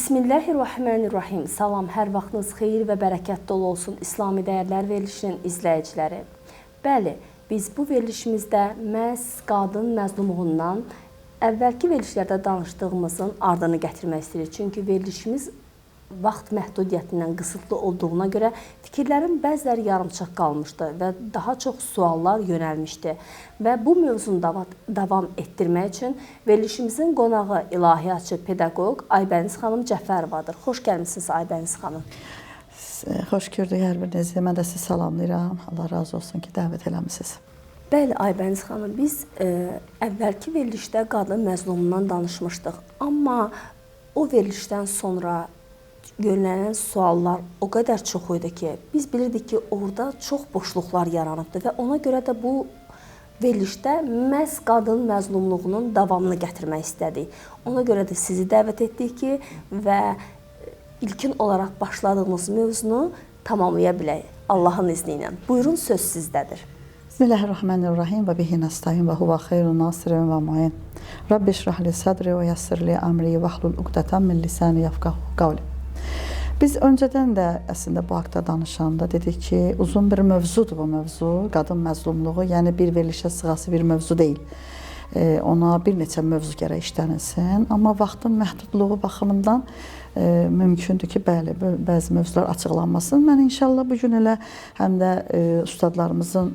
Bismillahirrahmanirrahim. Salam, hər vaxtınız xeyir və bərəkət dolu olsun İslami Dəyərlər verilişinin izləyiciləri. Bəli, biz bu verilişimizdə məhz qadın məzlumluğundan əvvəlki verilişlərdə danışdığımızın ardını gətirmək istəyirik. Çünki verilişimiz vaxt məhdudiyyətindən qısıtlı olduğuna görə fikirlərin bəziləri yarımçıq qalmışdı və daha çox suallar yönəlmişdi. Və bu mövzunu davam etdirmək üçün verilişimizin qonağı ilahiyyatçı pedaqoq Aybəniz xanım Cəfərovadır. Xoş gəlmisiniz Aybəniz xanım. Xoş gördük hər birinizi. Mən də sizi salamlayıram. Allah razı olsun ki, dəvət eləmisiniz. Bəli, Aybəniz xanım, biz əvvəlki verilişdə qadın məzlumundan danışmışdıq. Amma o verilişdən sonra yönlənən suallar o qədər çox idi ki, biz bilirdik ki, orada çox boşluqlar yaranıbdır və ona görə də bu verilişdə məhz qadın məzlumluğunun davamını gətirmək istədik. Ona görə də sizi dəvət etdik ki, və ilkin olaraq başladığımız mövzunu tamamlaya bilək Allahın izni ilə. Buyurun, söz sizdədir. Bismillahirrahmanirrahim və bihi nəstəyin və huvə xeyrun nasirin və muin. Rabbi şrahli sadri və yassirli əmri və hlul uqdatan min lisani yafqahu qavli. Biz öncədən də əslində bu haqda danışanda dedik ki, uzun bir mövzudur bu mövzu, qadın məzlumluğu, yəni bir verilişə sığası bir mövzu deyil. Ona bir neçə mövzu gərək işlənilsin, amma vaxtın məhdudluğu baxımından mümkündür ki, bəli, bəzi mövzular açıqlanmasın. Mən inşallah bugün elə həm də ustadlarımızın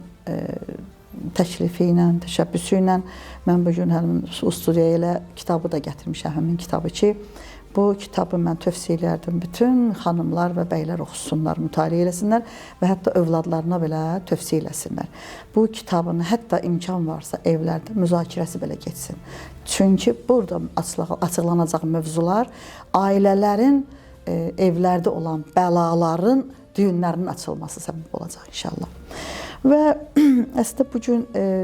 təklifi ilə, təşəbbüsü ilə mən bugün həmin studiyaya elə kitabı da gətirmişəm, həmin kitabı ki, bu kitabı mən tövsiyə edərdim. Bütün xanımlar və bəylər oxusunlar, mütaliə eləsinlər və hətta övladlarına belə tövsiyə eləsinlər. Bu kitabın hətta imkan varsa evlərdə müzakirəsi belə geçsin. Çünki burada açıqlanacaq mövzular ailələrin evlərdə olan bəlaların düyünlərinin açılması səbəb olacaq inşallah. Və əslində bugün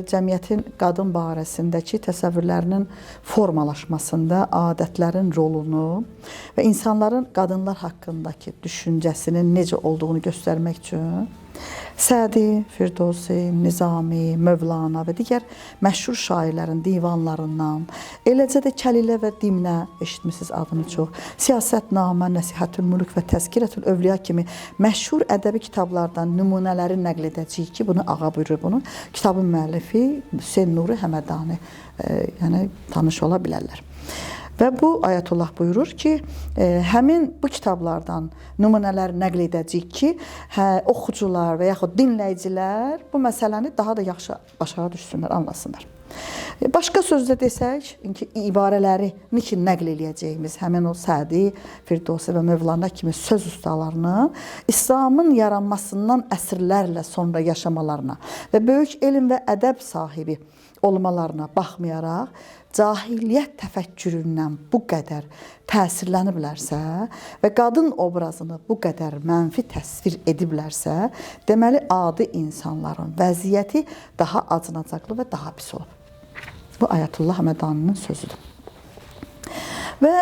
cəmiyyətin qadın barəsindəki təsəvvürlərinin formalaşmasında adətlərin rolunu və insanların qadınlar haqqındakı düşüncəsinin necə olduğunu göstərmək üçün Sədi, Firdovsi, Nizami, Mövlana və digər məşhur şairlərin divanlarından, eləcə də Kəlilə və Dimnə, eşitmişsiniz adını çox, Siyasətnamə, Nəsihətül Mülk və Təzkirətül Övliya kimi məşhur ədəbi kitablardan nümunələri nəql edəcəyik ki, bunu ağa buyurur bunu. Kitabın müəllifi Hüseyn Nuri Həmədani, yəni tanış ola bilərlər. Və bu Ayətullah buyurur ki, həmin bu kitablardan nümunələr nəql edəcəyik ki, oxucular və yaxud dinləyicilər bu məsələni daha da yaxşı başa düşsünlər, anlasınlar. Başqa sözlə desək, ibarələrini ki, nəql edəcəyimiz həmin o Sədi, Firdovsi və Mövlana kimi söz ustalarının İslamın yaranmasından əsrlərlə sonra yaşamalarına və böyük elm və ədəb sahibi olmalarına baxmayaraq, cahiliyyət təfəkküründən bu qədər təsirləniblərsə və qadın obrazını bu qədər mənfi təsvir ediblərsə, deməli, adi insanların vəziyyəti daha acınacaqlı və daha pis olub. Bu Ayətullah Həmədaninin sözüdür. Və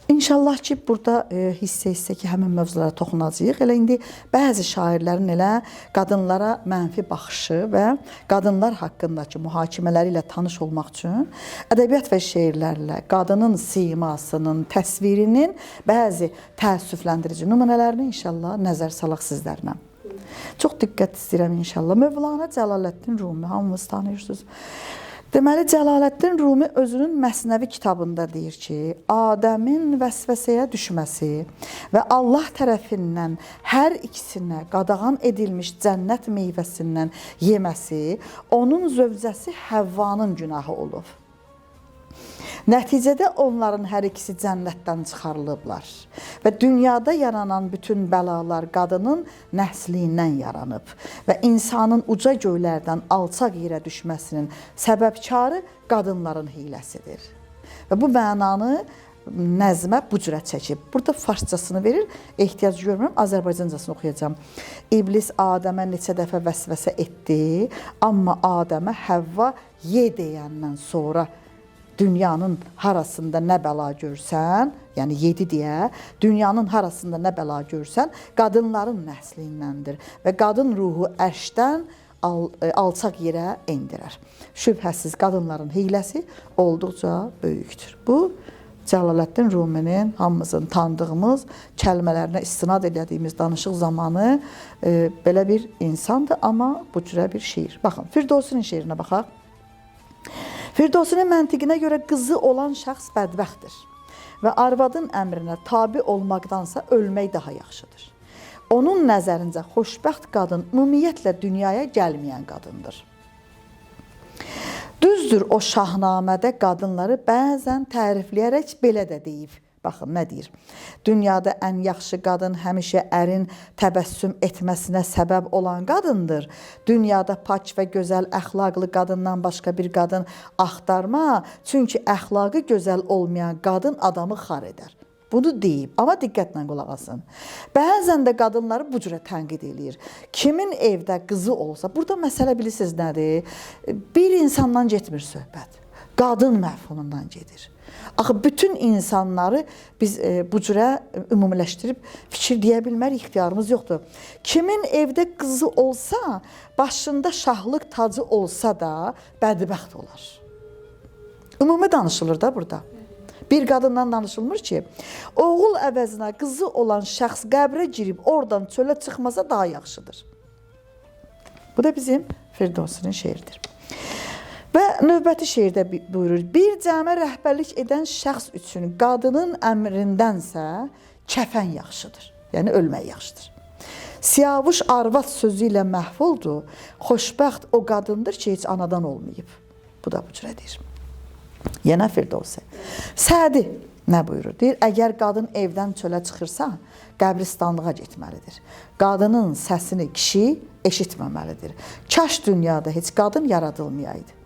İnşallah ki, burada hissə ki, həmin mövzulara toxunacağıq. Elə indi bəzi şairlərin elə qadınlara mənfi baxışı və qadınlar haqqındakı mühakimələri ilə tanış olmaq üçün ədəbiyyat və şeirlərlə qadının simasının, təsvirinin bəzi təəssüfləndirici nümunələrini inşallah nəzər salaq sizlərlə. Çox diqqət istəyirəm inşallah. Mövlana Cəlaləddin Rumi, hamımız tanıyırsınız. Deməli, Cəlaləddin Rumi özünün Məsnəvi kitabında deyir ki, Adəmin vəsvəsəyə düşməsi və Allah tərəfindən hər ikisinə qadağan edilmiş cənnət meyvəsindən yeməsi onun zövcəsi Həvvanın günahı olub. Nəticədə onların hər ikisi cənnətdən çıxarılıblar və dünyada yaranan bütün bəlalar qadının nəslindən yaranıb və insanın uca göylərdən alçaq yerə düşməsinin səbəbkarı qadınların hiləsidir. Və bu mənanı nəzmə bu cürə çəkib. Burada farsçasını verir, ehtiyac görmürəm, Azərbaycancasını oxuyacağım. İblis Adəmə neçə dəfə vəsvəsə etdi, amma Adəmə Həvva ye deyəndən sonra dünyanın harasında nə bəla görsən, yəni 7 deyə, dünyanın harasında nə bəla görsən, qadınların nəslindəndir və qadın ruhu ərşdən alçaq yerə endirər. Şübhəsiz qadınların hiyləsi olduqca böyükdür. Bu Cəlaləddin Ruminin hamımızın tanıdığımız, kəlmələrinə istinad elədiyimiz danışıq zamanı belə bir insandır, amma bu cürə bir şeir. Baxın, Firdosinin şeirinə baxaq. Firdosinin məntiqinə görə qızı olan şəxs bədbəxtdir və arvadın əmrinə tabi olmaqdansa ölmək daha yaxşıdır. Onun nəzərincə xoşbəxt qadın ümumiyyətlə dünyaya gəlməyən qadındır. Düzdür, o şahnamədə qadınları bəzən tərifləyərək belə də deyib. Baxın, nə deyir? Dünyada ən yaxşı qadın həmişə ərin təbəssüm etməsinə səbəb olan qadındır. Dünyada pak və gözəl əxlaqlı qadından başqa bir qadın axtarma, çünki əxlaqı gözəl olmayan qadın adamı xar edər. Bunu deyib, amma diqqətlə qulaq asın. Bəzən də qadınları bu cürə tənqid eləyir. Kimin evdə qızı olsa, burada məsələ bilirsiniz nədir? Bir insandan getmir söhbət. Qadın məfhunundan gedir. Axı bütün insanları biz bu cürə ümumiləşdirib fikir deyə bilmərik, ixtiyarımız yoxdur. Kimin evdə qızı olsa, başında şahlıq tacı olsa da bədbəxt olar. Ümumi danışılır da burada. Bir qadından danışılmır ki, oğul əvəzinə qızı olan şəxs qəbrə girib oradan çölə çıxmasa daha yaxşıdır. Bu da bizim Firdosinin şeiridir. Və növbəti şeirdə buyurur, bir cəmə rəhbərlik edən şəxs üçün qadının əmrindənsə kəfən yaxşıdır, yəni ölmək yaxşıdır. Siyavuş arvad sözü ilə məhv oldu, xoşbəxt o qadındır ki, heç anadan olmayıb. Bu da bu cürə deyir. Yenə Firdovsi. Sədi nə buyurur? Deyir, əgər qadın evdən çölə çıxırsa, qəbristanlığa getməlidir. Qadının səsini kişi eşitməməlidir. Kaş dünyada heç qadın yaradılmayaydı.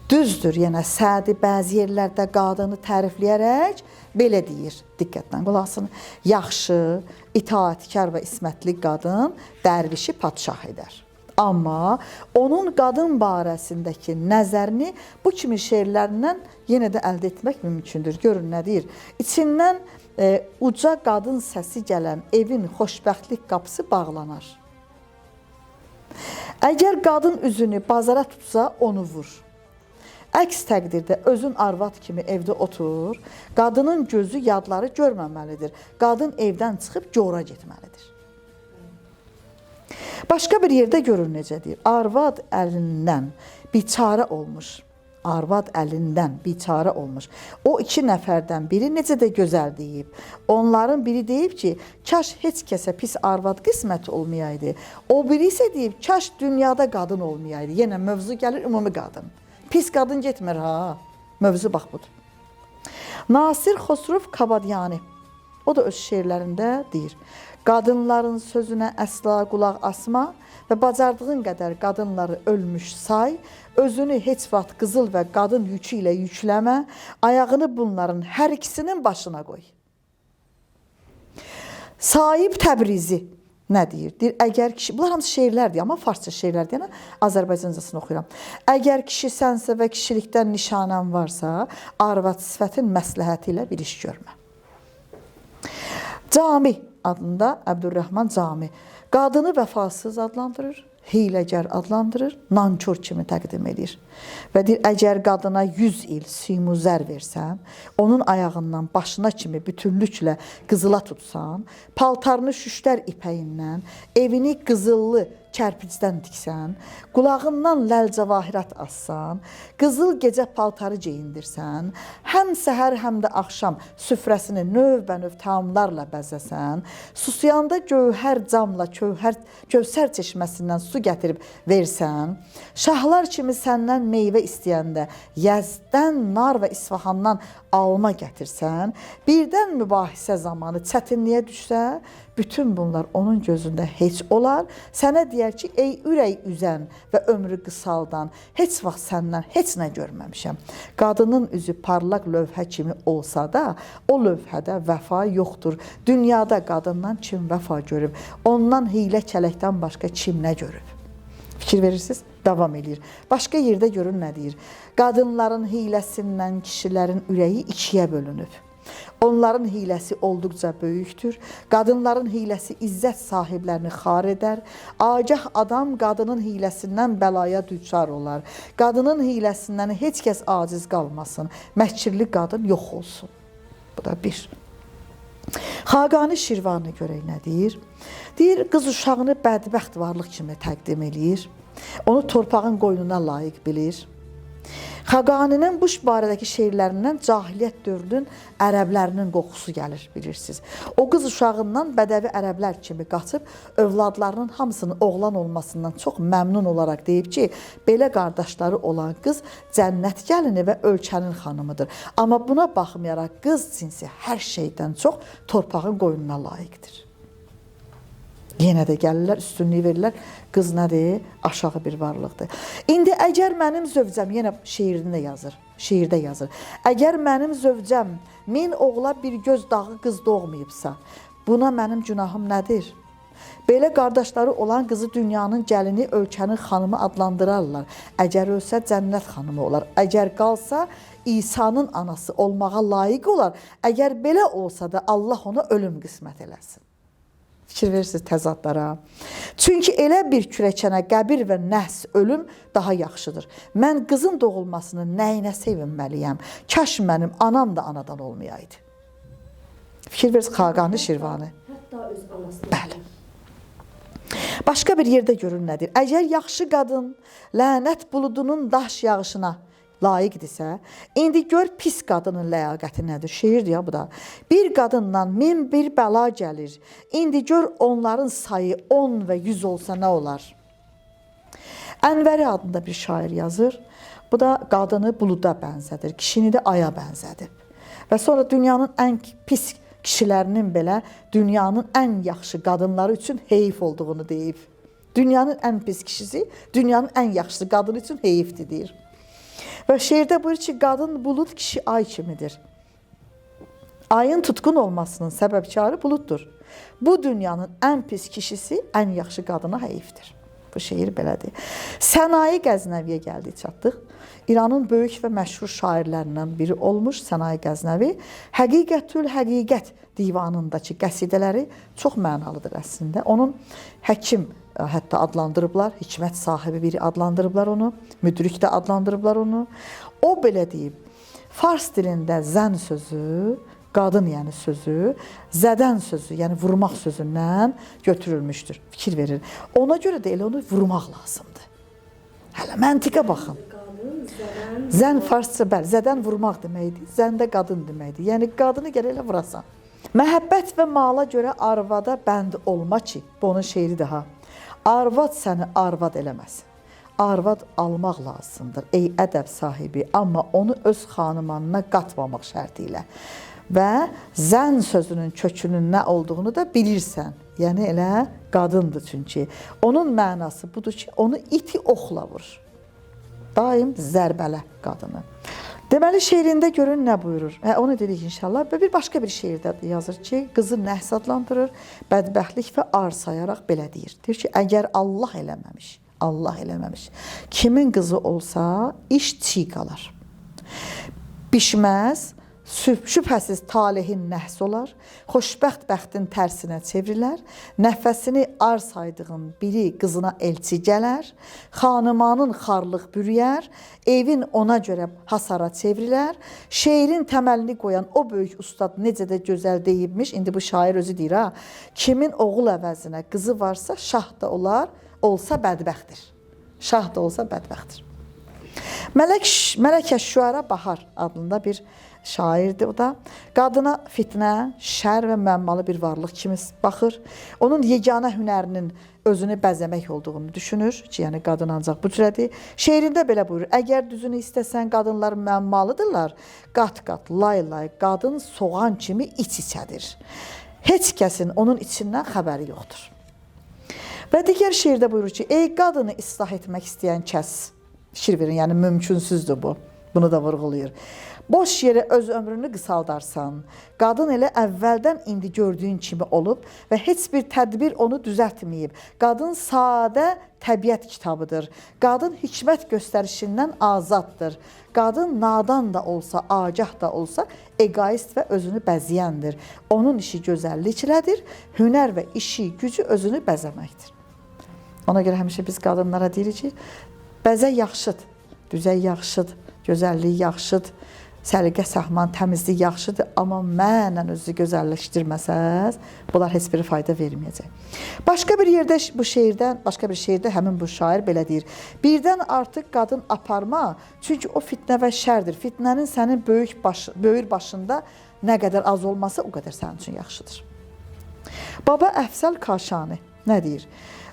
Düzdür, yenə Sədi bəzi yerlərdə qadını tərifləyərək belə deyir, diqqətlə qulaq asın. Yaxşı, itaətkar və ismətli qadın dərvişi padşah edər. Amma onun qadın barəsindəki nəzərini bu kimi şeirlərindən yenə də əldə etmək mümkündür. Görün nə deyir? İçindən uca qadın səsi gələn evin xoşbəxtlik qapısı bağlanar. Əgər qadın üzünü bazara tutsa, onu vur. Əks təqdirdə özün arvad kimi evdə otur, qadının gözü yadları görməməlidir. Qadın evdən çıxıb gora getməlidir. Başqa bir yerdə görür necə deyir. Arvad əlindən biçarə olmuş. Arvad əlindən biçarə olmuş. O iki nəfərdən biri necə də gözəl deyib. Onların biri deyib ki, kaş heç kəsə pis arvad qismət olmayaydı. O biri isə deyib, kaş dünyada qadın olmayaydı. Yenə mövzu gəlir ümumi qadın. Pis qadın getmir ha. Mövzu bax budur. Nasir Xosrov Kabadyani. O da öz şeirlərində deyir. Qadınların sözünə əsla qulaq asma və bacardığın qədər qadınları ölmüş say, özünü heç vaxt qızıl və qadın yükü ilə yükləmə, ayağını bunların hər ikisinin başına qoy. Sahib Təbrizi nə deyir? Deyir, əgər kişi, bunlar hamısı şeirlərdir, amma farsça şeirlərdir, yəni Azərbaycancasını oxuyuram. Əgər kişi sənsə və kişilikdən nişanən varsa, arvad sifətin məsləhəti ilə bir iş görmə. Cami adında Əbdülrəhman Cami qadını vəfasız adlandırır, hiyləgər adlandırır, nankor kimi təqdim edir. Və deyir, əgər qadına 100 il sümuzər versən, onun ayağından başına kimi bütünlüklə qızıla tutsan, paltarını şüşlər ipəyindən, evini qızıllı kərpicdən tiksən, qulağından ləl-cəvahirat assan, qızıl gecə paltarı geyindirsən, həm səhər, həm də axşam süfrəsini növbənöv təamlarla bəzəsən, susuyanda gövhər camla Kövsər çeşməsindən su gətirib versən, şahlar kimi səndən meyvə istəyəndə Yəzdən, nar və İsfahandan alma gətirsən, birdən mübahisə zamanı çətinliyə düşsə, bütün bunlar onun gözündə heç olar. Sənə deyər ki, ey ürək üzən və ömrü qısaldan, heç vaxt səndən heç nə görməmişəm. Qadının üzü parlaq lövhə kimi olsa da, o lövhədə vəfa yoxdur. Dünyada qadından kim vəfa görüb? Ondan hiylə kələkdən başqa kim nə görüb? Fikir verirsiniz? Davam edir. Başqa yerdə görün nə deyir? Qadınların hiləsindən kişilərin ürəyi ikiyə bölünüb. Onların hiləsi olduqca böyükdür. Qadınların hiləsi izzət sahiblərini xar edər. Agah adam qadının hiləsindən bəlaya düçar olar. Qadının hiləsindən heç kəs aciz qalmasın. Məhkirli qadın yox olsun. Bu da bir. Xaqani Şirvani görək nə deyir? Deyir, qız uşağını bədbəxt varlıq kimi təqdim eləyir. Onu torpağın qoynuna layiq bilir. Xaqaninin bu barədəki şeirlərindən cahiliyyət dövrünün ərəblərinin qoxusu gəlir, bilirsiniz. O qız uşağından bədəvi ərəblər kimi qaçıb, övladlarının hamısının oğlan olmasından çox məmnun olaraq deyib ki, belə qardaşları olan qız cənnət gəlini və ölkənin xanımıdır. Amma buna baxmayaraq qız cinsi hər şeydən çox torpağın qoynuna layiqdir. Yenə də gəlirlər, üstünlüyü verirlər. Qız nədir? Aşağı bir varlıqdır. İndi əgər mənim zövcəm, yenə şeirində yazır. Əgər mənim zövcəm 1000 oğla bir göz dağı qız doğmayıbsa, buna mənim günahım nədir? Belə qardaşları olan qızı dünyanın gəlini, ölkənin xanımı adlandırarlar. Əgər ölsə cənnət xanımı olar. Əgər qalsa İsa'nın anası olmağa layiq olar. Əgər belə olsa da Allah ona ölüm qismət eləsin. Fikir verirsiniz təzadlara. Çünki elə bir kürəkənə qəbir və nəhs ölüm daha yaxşıdır. Mən qızın doğulmasını nəyinə sevinməliyəm? Kaş mənim anam da anadan olmayaydı. Fikir verirsiniz Xaqani Şirvani. Hətta öz anasını. Bəli. Başqa bir yerdə görür nədir? Əgər yaxşı qadın lənət buludunun daş yağışına layiqdirsə, indi gör pis qadının ləyaqəti nədir? Şeirdir ya bu da. Bir qadından 1000 bir bəla gəlir. İndi gör onların sayı 10 və 100 olsa nə olar? Ənvəri adında bir şair yazır. Bu da qadını buluda bənzədir, kişini də aya bənzədib. Və sonra dünyanın ən pis kişilərinin belə dünyanın ən yaxşı qadınları üçün heyif olduğunu deyib. Dünyanın ən pis kişisi, dünyanın ən yaxşı qadını üçün heyifdir deyir. Və şeirdə buyurur ki, qadın bulud, kişi ay kimidir. Ayın tutqun olmasının səbəbkarı buluddur. Bu dünyanın ən pis kişisi ən yaxşı qadına heyifdir. Bu şeir belədir. Sənayi Qəznəviyə gəldik, çatdıq. İranın böyük və məşhur şairlərindən biri olmuş Sənayi Qəznəvi. Həqiqətül Həqiqət divanındakı qəsidələri çox mənalıdır əslində. Onun həkim hətta adlandırıblar, hikmət sahibi biri adlandırıblar onu, müdrik də adlandırıblar onu. O belə deyib, fars dilində zən sözü, qadın yəni sözü, zədən sözü, yəni vurmaq sözündən götürülmüşdür. Fikir verir. Ona görə də elə onu vurmaq lazımdır. Hələ məntiqə baxın. Zən farsça, bəli, zədən vurmaq deməkdir, zən də qadın deməkdir. Yəni qadını gələ elə vurasan. Məhəbbət və mala görə arvada bənd olma ki, bu onun şeiri daha. Arvad səni arvad eləməsin. Arvad almaq lazımdır, ey ədəb sahibi, amma onu öz xanımanına qatmamaq şərti ilə. Və zən sözünün kökünün nə olduğunu da bilirsən. Yəni elə qadındır çünki. Onun mənası budur ki, onu iti oxla vurur. Daim zərbələ qadını. Deməli, şeirində görün nə buyurur? Onu dedik inşallah. Və bir başqa bir şeirdə yazır ki, qızı nəhs adlandırır, bədbəxtlik və ar sayaraq belə deyir. Deyir ki, əgər Allah eləməmiş, kimin qızı olsa, iş çiğ qalar. Bişməz, şübhəsiz talehin nəhs olar, xoşbəxt bəxtin tərsinə çevrilər, nəfəsini ar saydığın biri qızına elçi gələr, xanımanın xarlıq bürüyər, evin ona görə hasara çevrilər, şeirin təməlini qoyan o böyük ustad necə də gözəl deyibmiş, indi bu şair özü deyir, ha, kimin oğul əvəzinə qızı varsa şah da olar, olsa bədbəxtdir. Şah da olsa bədbəxtdir. Mələkə Şüara Bahar adında bir şairdir o da. Qadına fitnə, şər və məmmalı bir varlıq kimi baxır. Onun yeganə hünərinin özünü bəzəmək olduğunu düşünür ki, yəni qadın ancaq bu cürədir. Şeirində belə buyurur, əgər düzünü istəsən qadınlar məmmalıdırlar, qat-qat, lay-lay, qadın soğan kimi iç-içədir. Heç kəsin onun içindən xəbəri yoxdur. Və digər şeirdə buyurur ki, ey qadını islah etmək istəyən kəs, fikir verin, yəni mümkünsüzdür bu, bunu da vurğulayır. Boş yerə öz ömrünü qısaldarsan, qadın elə əvvəldən indi gördüyün kimi olub və heç bir tədbir onu düzəltməyib. Qadın sadə təbiət kitabıdır. Qadın hikmət göstərişindən azaddır. Qadın nadan da olsa, agah da olsa, egoist və özünü bəzəyəndir. Onun işi gözəlliklədir, hünər və işi, gücü özünü bəzəməkdir. Ona görə həmişə biz qadınlara deyirik ki, bəzək yaxşıdır, düzək yaxşıdır, gözəllik yaxşıdır, səliqə, səhman, təmizlik yaxşıdır, amma mənlə özünüzü gözəlləşdirməsəz, bunlar heç bir fayda verməyəcək. Başqa bir yerdə başqa bir şeirdə həmin bu şair belə deyir: birdən artıq qadın aparma, çünki o fitnə və şərdir. Fitnənin sənin böyür başında nə qədər az olması, o qədər sənin üçün yaxşıdır. Baba Əfzəl Kaşani nə deyir?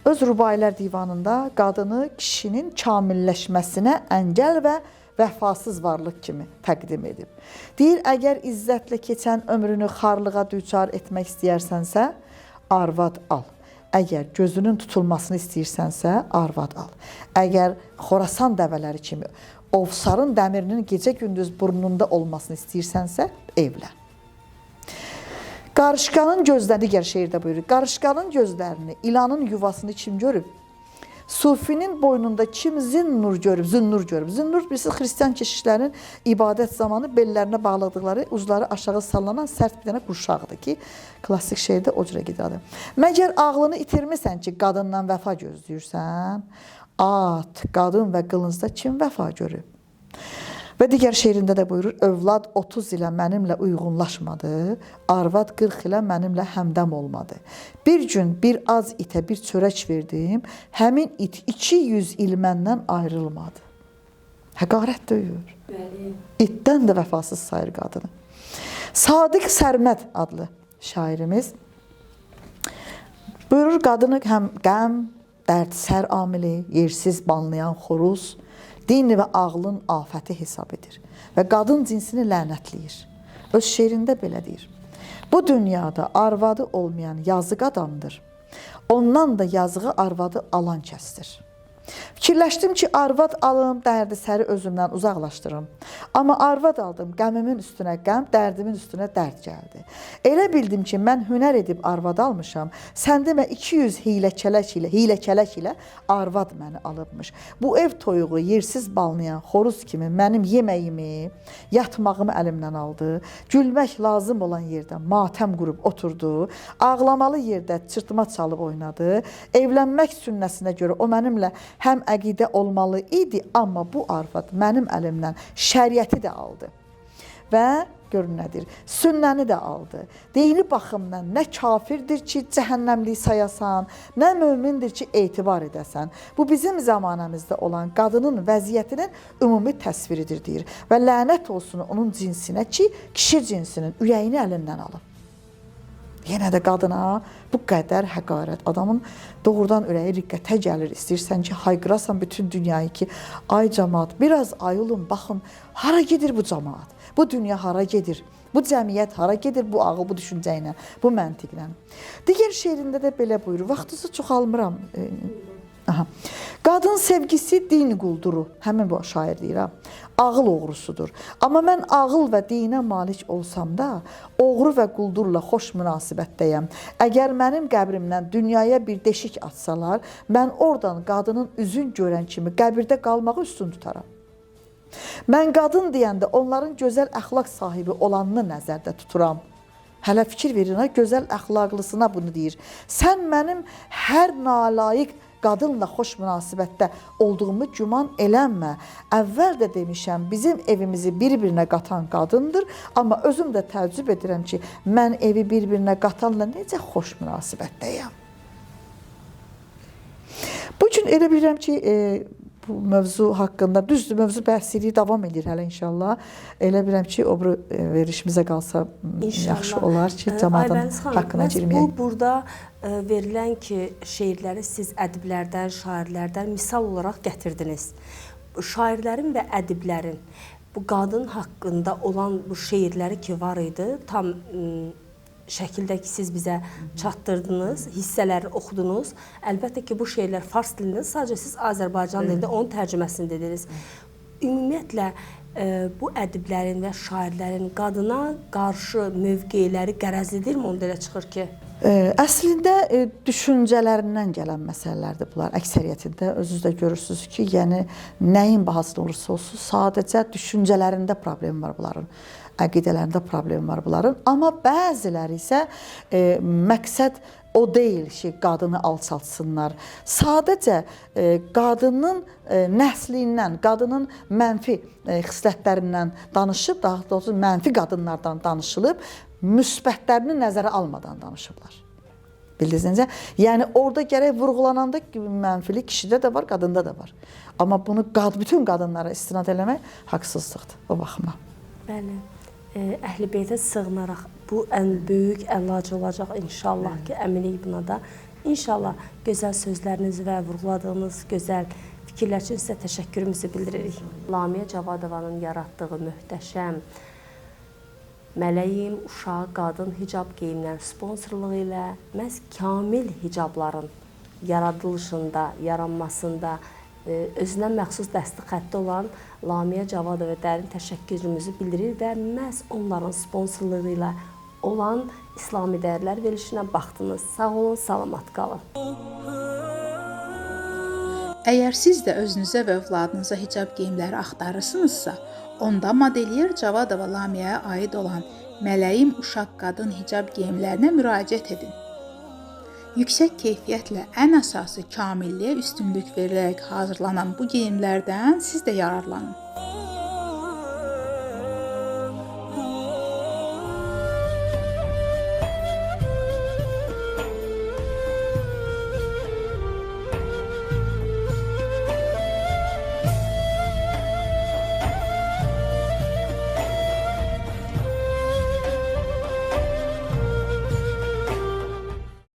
Öz Rübailər divanında qadını kişinin kamilləşməsinə əngəl və vəfasız varlıq kimi təqdim edib. Deyir, əgər izzətlə keçən ömrünü xarlığa düçar etmək istəyirsənsə, arvad al. Əgər gözünün tutulmasını istəyirsənsə, arvad al. Əgər Xorasan dəvələri kimi ovsarın dəmirinin gecə-gündüz burnunda olmasını istəyirsənsə, evlən. Qarışqanın gözlərini, digər şeirdə buyurur, qarışqanın gözlərini, ilanın yuvasını kim görüb? Sufinin boynunda kim zünnur görüb? Zünnur bilirsiniz, xristian keşişlərin ibadət zamanı bellərinə bağladıqları, ucları aşağı sallanan sərt bir dənə qurşaqdır ki, klassik şeirdə o cürə gedir. Məgər ağlını itirmirsən ki, qadından vəfa gözləyirsən? At, qadın və qılıncda kim vəfa görüb? Və digər şeirində də buyurur, övlad 30 ilə mənimlə uyğunlaşmadı, arvad 40 ilə mənimlə həmdəm olmadı. Bir gün bir az itə bir çörək verdim, həmin it 200 il məndən ayrılmadı. Həqarət döyür. İtdən də vəfasız sayır qadını. Sadiq Sərməd adlı şairimiz buyurur, qadını həm qəm, dərd, sər amili, yersiz banlayan xoruz, din və ağlın afəti hesab edir və qadın cinsini lənətləyir. Öz şeirində belə deyir: bu dünyada arvadı olmayan yazıq adamdır. Ondan da yazığı arvadı alan kəsdir. Fikirləşdim ki, arvad alım, dərdi səri özümdən uzaqlaşdırım. Amma arvad aldım, qəmimin üstünə qəm, dərdimin üstünə dərd gəldi. Elə bildim ki, mən hünər edib arvad almışam. Sən demə 200 hilə-kələk ilə arvad məni alıbmış. Bu ev toyuğu yersiz ballayan xoruz kimi mənim yeməyimi, yatmağımı əlimdən aldı. Gülmək lazım olan yerdə matəm qurub oturdu. Ağlamalı yerdə çırtma çalıb oynadı. Evlənmək sünnəsinə görə o mənimlə həm əqidə olmalı idi, amma bu arvad mənim əlimdən şəriəti də aldı. Və görün nədir, sünnəni də aldı. Dini baxımdan nə kafirdir ki, cəhənnəmlik sayasan, nə mömindir ki, etibar edəsən. Bu bizim zamanımızda olan qadının vəziyyətinin ümumi təsviridir, deyir. Və lənət olsun onun cinsinə ki, kişi cinsinin ürəyini əlindən alıb. Yenə də qadına bu qədər həqarət, adamın doğrudan ürəyi riqqətə gəlir. İstəyirsən ki, hayqırasan bütün dünyayı ki, ay cəmaat, biraz ayılın, baxın, hara gedir bu cəmaat? Bu dünya hara gedir? Bu cəmiyyət hara gedir bu ağıl, bu düşüncə ilə, bu məntiqlə? Digər şeirində də belə buyurur, vaxtınızı çoxalmıram. Qadın sevgisi din qulduru, həmin bu şair deyir, ağıl oğrusudur. Amma mən ağıl və dinə malik olsam da, oğru və quldurla xoş münasibətdəyəm. Əgər mənim qəbrimdən dünyaya bir deşik atsalar, mən oradan qadının üzün görən kimi qəbirdə qalmağı üstün tutaram. Mən qadın deyəndə onların gözəl əxlaq sahibi olanını nəzərdə tuturam. Hələ fikir verin, gözəl əxlaqlısına bunu deyir. Sən mənim hər nalayiq qadınla xoş münasibətdə olduğumu güman eləmə. Əvvəl də demişəm, bizim evimizi bir-birinə qatan qadındır, amma özüm də təəccüb edirəm ki, mən evi bir-birinə qatanla necə xoş münasibətdəyəm. Bu gün elə bilirəm ki, bu mövzu haqqında, düzdür, mövzu bəhsiliyi davam edir hələ inşallah. Elə bilirəm ki, o verişimizə qalsa yaxşı olar ki, cəmaatın haqqına girməyək. Bu, burada verilən ki, şeirləri siz ədiblərdən, şairlərdən misal olaraq gətirdiniz. Şairlərin və ədiblərin bu qadın haqqında olan bu şeirləri ki var idi, tam şəkildə ki, siz bizə çatdırdınız, hissələri oxudunuz. Əlbəttə ki, bu şeirlər fars dilində, sadəcə siz Azərbaycan dilində onun tərcüməsini dediniz. Ümumiyyətlə, bu ədiblərin və şairlərin qadına qarşı mövqeləri qərəzlidirmi, onda elə çıxır ki? Əslində, düşüncələrindən gələn məsələlərdir bunlar. Əksəriyyətində özünüz də görürsünüz ki, yəni nəyin bahasına olursa olsun, sadəcə düşüncələrində problem var bunların. Əqidələrində problem var bunların. Amma bəziləri isə məqsəd o deyil ki, qadını alçaltsınlar. Sadəcə qadının nəslindən, qadının mənfi xislətlərindən danışıb, daha doğrusu mənfi qadınlardan danışılıb, müsbətlərini nəzərə almadan danışıblar. Bildiniz necə? Yəni orada gərək vurğulananda mənfilik kişidə də var, qadında da var. Amma bunu bütün qadınlara istinad eləmək haqsızlıqdır o baxımdan. Bəli. Əhl-i Beytə sığınaraq bu ən böyük əlac olacaq inşallah ki, əminik buna da. İnşallah gözəl sözləriniz və vurğuladığınız gözəl fikirlər üçün sizə təşəkkürümüzü bildiririk. Lamiyə Cavadovanın yaratdığı möhtəşəm Mələyim uşaq qadın hicab geyimləri sponsorluğu ilə məhz kamil hicabların yaradılışında, yaranmasında özünə məxsus dəsti xətti olan Lamiyə Cavadova dərin təşəkkürümüzü bildirir və məhz onların sponsorluğu ilə olan İslami dəyərlər verilişinə baxdınız. Sağ olun, salamat qalın. Əgər siz də özünüzə və övladınıza hicab geyimləri axtarırsınızsa, onda Modeliyer Cavadova Lamiyəyə aid olan Mələyim uşaq qadın hicab geyimlərinə müraciət edin. Yüksək keyfiyyətlə ən əsası kamilliyə üstünlük verilərək hazırlanan bu geyimlərdən siz də yararlanın.